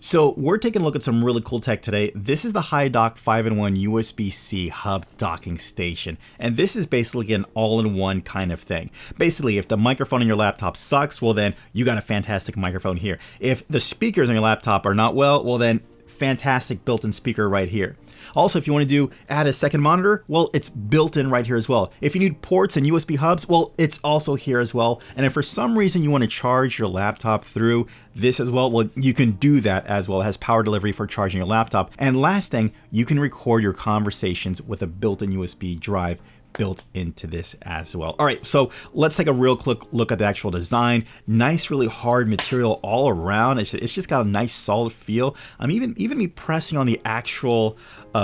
So we're taking a look at some really cool tech today. This is the HiDock 5-in-1 USB-C hub docking station. And this is basically an all-in-one kind of thing. Basically, if the microphone on your laptop sucks, well then you got a fantastic microphone here. If the speakers on your laptop are not well then fantastic built-in speaker right here. Also, if you want to add a second monitor, well, it's built in right here as well. If you need ports and USB hubs, well, it's also here as well. And if for some reason you want to charge your laptop through this as well, you can do that as well. It has power delivery for charging your laptop. And last thing, you can record your conversations with a built-in USB drive built into this as well. All right, so let's take a real quick look at the actual design. Nice, really hard material all around. It's just got a nice solid feel. Even me pressing on the actual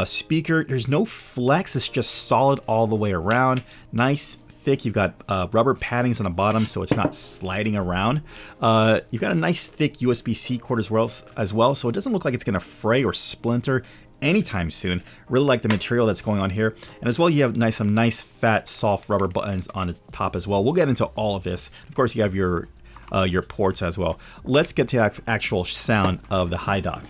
speaker, there's no flex. It's just solid all the way around. Nice, thick. You've got rubber paddings on the bottom so it's not sliding around. You've got a nice thick USB-C cord as well, so it doesn't look like it's gonna fray or splinter anytime soon. Really like the material that's going on here. And as well, you have some nice fat soft rubber buttons on the top as well. We'll get into all of this. Of course, you have your ports as well. Let's get to the actual sound of the HiDock.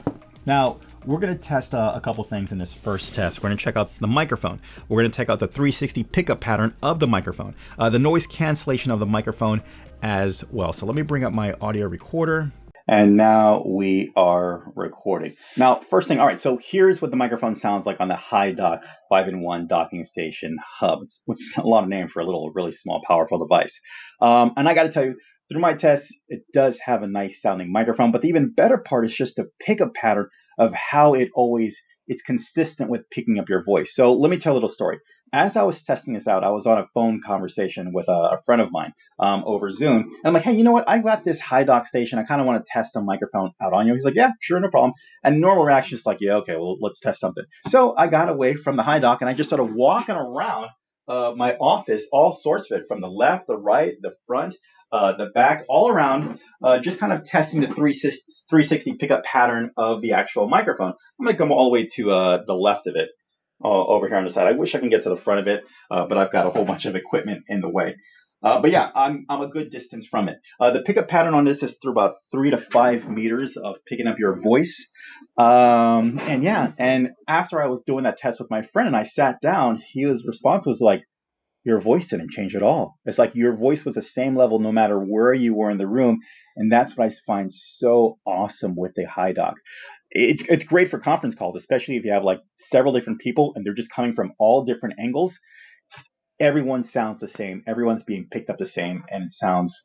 Now, we're going to test a couple things in this first test. We're going to check out the microphone. We're going to check out the 360 pickup pattern of the microphone, the noise cancellation of the microphone as well. So let me bring up my audio recorder. And now we are recording. Now, first thing, all right, so here's what the microphone sounds like on the HiDock 5-in-1 docking station hub. It's a lot of name for a really small, powerful device. And I got to tell you, through my tests, it does have a nice sounding microphone, but the even better part is just the pickup pattern of how it's consistent with picking up your voice. So let me tell a little story. As I was testing this out, I was on a phone conversation with a friend of mine over Zoom. And I'm like, hey, you know what? I got this HiDock station. I kind of want to test some microphone out on you. He's like, yeah, sure, no problem. And normal reaction is like, yeah, okay, well, let's test something. So I got away from the HiDock and I just started walking around my office, all sorts of it, from the left, the right, the front, the back, all around, just kind of testing the 360 pickup pattern of the actual microphone. I'm going to come all the way to the left of it. Over here on the side. I wish I can get to the front of it, but I've got a whole bunch of equipment in the way. But yeah, I'm a good distance from it. The pickup pattern on this is through about 3 to 5 meters of picking up your voice. And yeah, and after I was doing that test with my friend and I sat down, his response was like, your voice didn't change at all. It's like your voice was the same level no matter where you were in the room. And that's what I find so awesome with the HiDock. It's great for conference calls, especially if you have like several different people and they're just coming from all different angles. Everyone sounds the same. Everyone's being picked up the same, and it sounds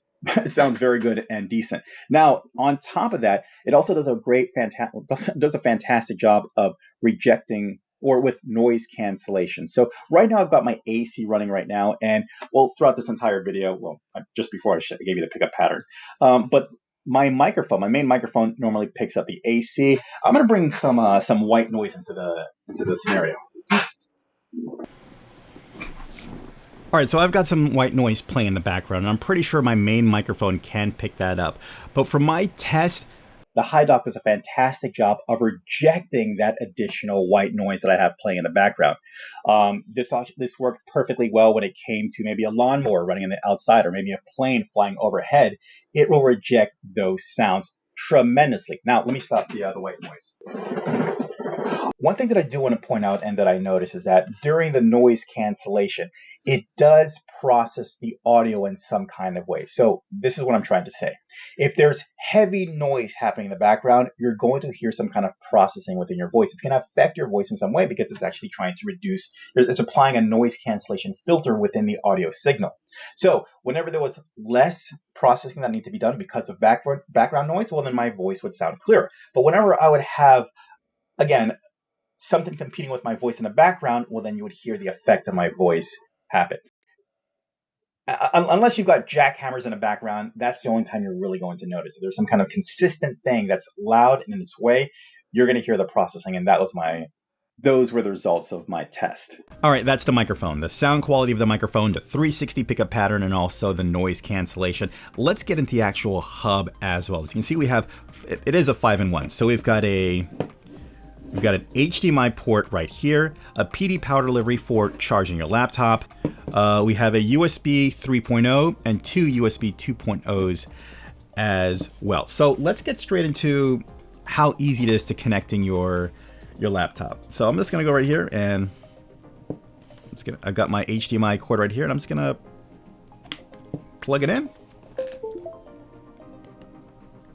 very good and decent. Now, on top of that, it also does a fantastic job of rejecting or with noise cancellation. So right now I've got my AC running right now, and well, throughout this entire video, well, just before I gave you the pickup pattern, but my main microphone normally picks up the AC. I'm going to bring some white noise into the scenario. All right, so I've got some white noise playing in the background, and I'm pretty sure my main microphone can pick that up. But for my test, the HiDock does a fantastic job of rejecting that additional white noise that I have playing in the background. This worked perfectly well when it came to maybe a lawnmower running in the outside or maybe a plane flying overhead. It will reject those sounds tremendously. Now, let me stop the white noise. One thing that I do want to point out and that I notice is that during the noise cancellation, it does process the audio in some kind of way. So this is what I'm trying to say. If there's heavy noise happening in the background, you're going to hear some kind of processing within your voice. It's going to affect your voice in some way because it's actually trying to reduce, it's applying a noise cancellation filter within the audio signal. So whenever there was less processing that needed to be done because of background noise, well, then my voice would sound clearer. But whenever I would have, again, something competing with my voice in the background, well, then you would hear the effect of my voice happen. Unless you've got jackhammers in the background, that's the only time you're really going to notice. If there's some kind of consistent thing that's loud and in its way, you're going to hear the processing. And those were the results of my test. All right, that's the microphone, the sound quality of the microphone, the 360 pickup pattern, and also the noise cancellation. Let's get into the actual hub as well. As you can see, it is a 5-in-1. So we've got an HDMI port right here, a PD power delivery for charging your laptop. We have a USB 3.0 and 2 USB 2.0s as well. So let's get straight into how easy it is to connecting your laptop. So I'm just gonna go right here and I've got my HDMI cord right here, and I'm just gonna plug it in.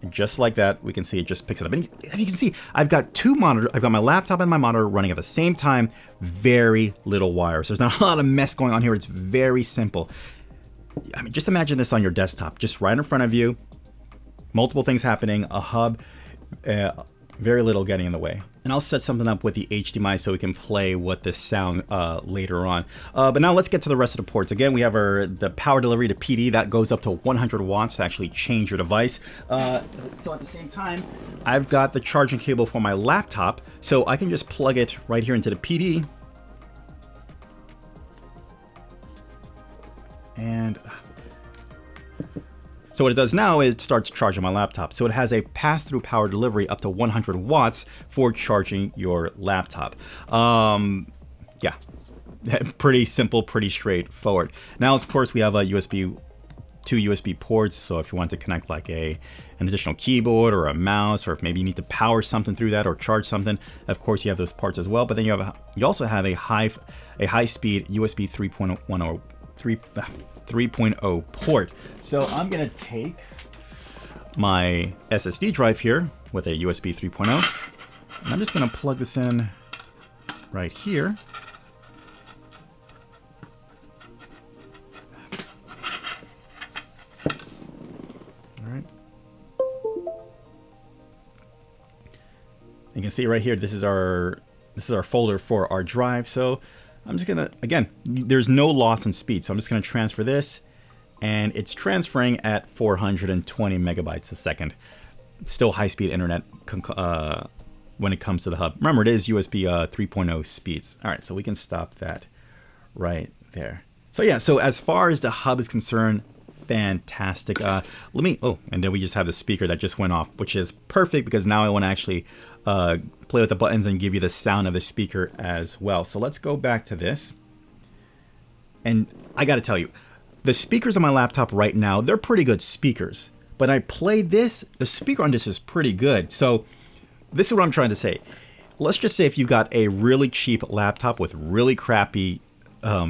And just like that, we can see it just picks it up. And as you can see, I've got two monitors. I've got my laptop and my monitor running at the same time. Very little wires. There's not a lot of mess going on here. It's very simple. I mean, just imagine this on your desktop, just right in front of you. Multiple things happening, a hub, very little getting in the way. And I'll set something up with the HDMI so we can play what this sound later on. But now let's get to the rest of the ports. Again, we have the power delivery to PD that goes up to 100 watts to actually change your device. So at the same time, I've got the charging cable for my laptop, so I can just plug it right here into the PD. And so what it does now is it starts charging my laptop. So it has a pass-through power delivery up to 100 watts for charging your laptop. Yeah, pretty simple, pretty straightforward. Now, of course, we have a two USB ports. So if you want to connect like an additional keyboard or a mouse, or if maybe you need to power something through that or charge something, of course you have those parts as well. But then you also have a high-speed USB 3.0 port. So I'm gonna take my SSD drive here with a USB 3.0, and I'm just gonna plug this in right here. All right. You can see right here, this is our folder for our drive. So I'm just gonna, again, there's no loss in speed, so I'm just gonna transfer this, and it's transferring at 420 megabytes a second. Still high-speed internet when it comes to the hub. Remember, it is USB 3.0 speeds. All right, so we can stop that right there. So yeah, so as far as the hub is concerned, fantastic. And then we just have the speaker that just went off, which is perfect because now I want to actually play with the buttons and give you the sound of the speaker as well. So let's go back to this. And I got to tell you, the speakers on my laptop right now, they're pretty good speakers. But I played this, the speaker on this is pretty good. So this is what I'm trying to say. Let's just say if you got a really cheap laptop with really crappy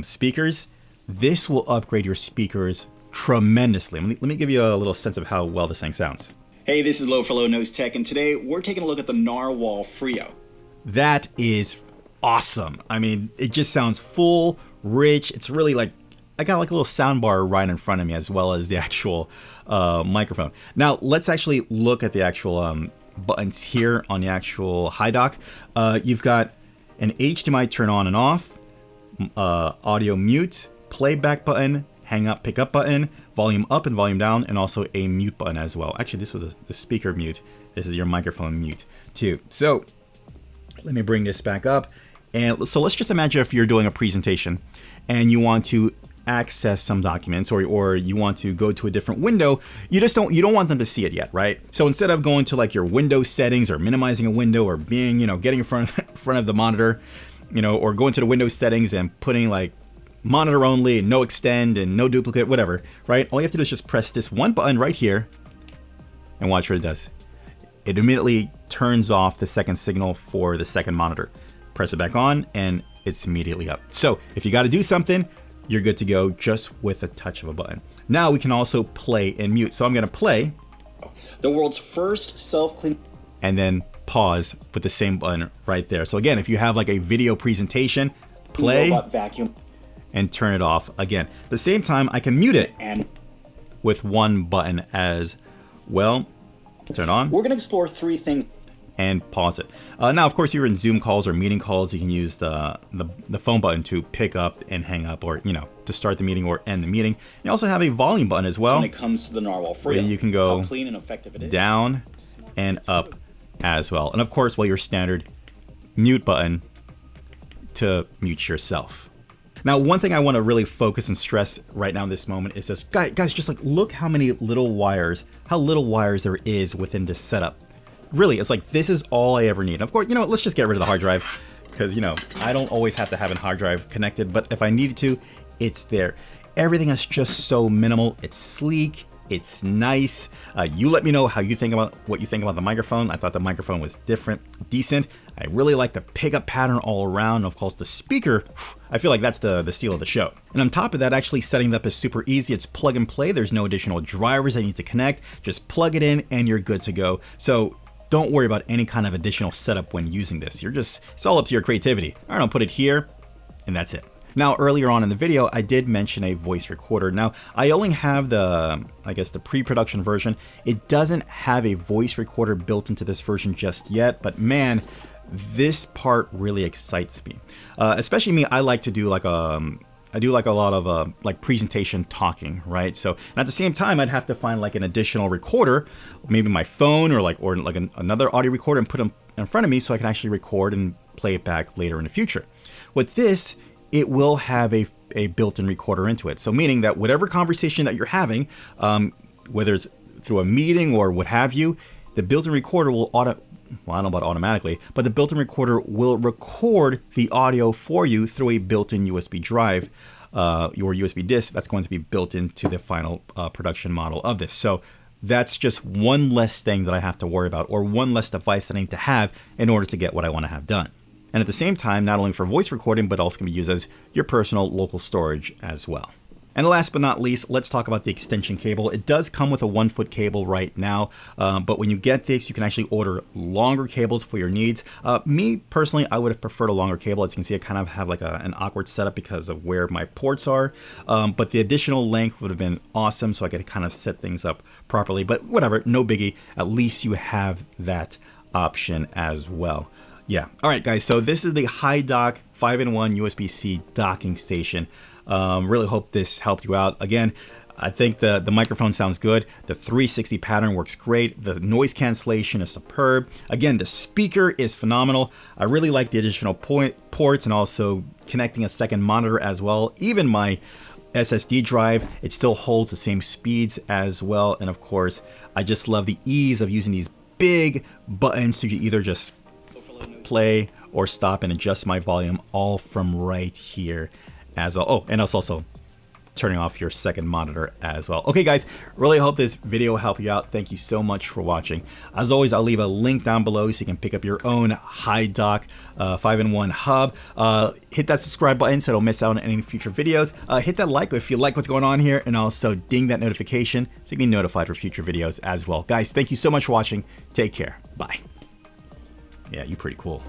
speakers, this will upgrade your speakers tremendously. Let me give you a little sense of how well this thing sounds. Hey, this is Low for Low Nose Tech, and today we're taking a look at the Narwhal Frio. That is awesome. I mean, it just sounds full, rich. It's really like, I got like a little sound bar right in front of me as well as the actual microphone. Now, let's actually look at the actual buttons here on the actual HiDock. You've got an HDMI turn on and off, audio mute, playback button, hang up, pick up button, volume up and volume down, and also a mute button as well. Actually, this was the speaker mute. This is your microphone mute too. So let me bring this back up. And so let's just imagine if you're doing a presentation and you want to access some documents, or you want to go to a different window, you don't want them to see it yet, right? So instead of going to like your window settings or minimizing a window or being, getting in front of the monitor, or going to the window settings and putting like monitor only and no extend and no duplicate, whatever, right? All you have to do is just press this one button right here and watch what it does. It immediately turns off the second signal for the second monitor. Press it back on and it's immediately up. So if you got to do something, you're good to go just with a touch of a button. Now we can also play and mute. So I'm going to play. The world's first self-clean. And then pause with the same button right there. So again, if you have like a video presentation, play robot vacuum and turn it off again. At the same time, I can mute it and with one button as well. Turn on. We're going to explore three things. And pause it. Now, of course, you're in Zoom calls or meeting calls. You can use the phone button to pick up and hang up, or to start the meeting or end the meeting. You also have a volume button as well. When it comes to the Narwhal Frio, you can go how clean and effective it is. Down and up as well. And of course, your standard mute button to mute yourself. Now, one thing I want to really focus and stress right now in this moment is this, guys, just like look how little wires there is within this setup. Really, it's like, this is all I ever need. Of course, let's just get rid of the hard drive because, I don't always have to have a hard drive connected, but if I needed to, it's there. Everything is just so minimal. It's sleek. It's nice. You let me know how you think about what you think about the microphone. I thought the microphone was different, decent. I really like the pickup pattern all around. And of course, the speaker, I feel like that's the steal of the show. And on top of that, actually setting it up is super easy. It's plug and play. There's no additional drivers that need to connect. Just plug it in and you're good to go. So don't worry about any kind of additional setup when using this. It's all up to your creativity. All right, I'll put it here and that's it. Now, earlier on in the video, I did mention a voice recorder. Now, I only have the pre-production version. It doesn't have a voice recorder built into this version just yet, but man, this part really excites me. Especially me, I like to do I do a lot of presentation talking, right? So, and at the same time, I'd have to find like an additional recorder, maybe my phone or another audio recorder, and put them in front of me so I can actually record and play it back later in the future. With this, it will have a built-in recorder into it. So meaning that whatever conversation that you're having, whether it's through a meeting or what have you, the built-in recorder will I don't know about automatically, but the built-in recorder will record the audio for you through a built-in USB drive, your USB disk that's going to be built into the final production model of this. So that's just one less thing that I have to worry about, or one less device that I need to have in order to get what I want to have done. And at the same time, not only for voice recording, but also can be used as your personal local storage as well. And last but not least, let's talk about the extension cable. It does come with a 1-foot cable right now, but when you get this, you can actually order longer cables for your needs. Me personally, I would have preferred a longer cable. As you can see, I kind of have like an awkward setup because of where my ports are, but the additional length would have been awesome, so I could kind of set things up properly. But whatever, no biggie. At least you have that option as well. Yeah. All right, guys. So this is the HiDock 5-in-1 USB-C docking station. Really hope this helped you out. Again, I think the microphone sounds good. The 360 pattern works great. The noise cancellation is superb. Again, the speaker is phenomenal. I really like the additional ports and also connecting a second monitor as well. Even my SSD drive, it still holds the same speeds as well. And of course, I just love the ease of using these big buttons so you either just play or stop and adjust my volume all from right here as well. Oh, and it's also turning off your second monitor as well. Okay, guys, really hope this video helped you out. Thank you so much for watching. As always, I'll leave a link down below so you can pick up your own HiDock 5-in-1 hub. Hit that subscribe button so don't miss out on any future videos. Hit that like if you like what's going on here, and also ding that notification so you can be notified for future videos as well. Guys, thank you so much for watching. Take care. Bye. Yeah, you're pretty cool.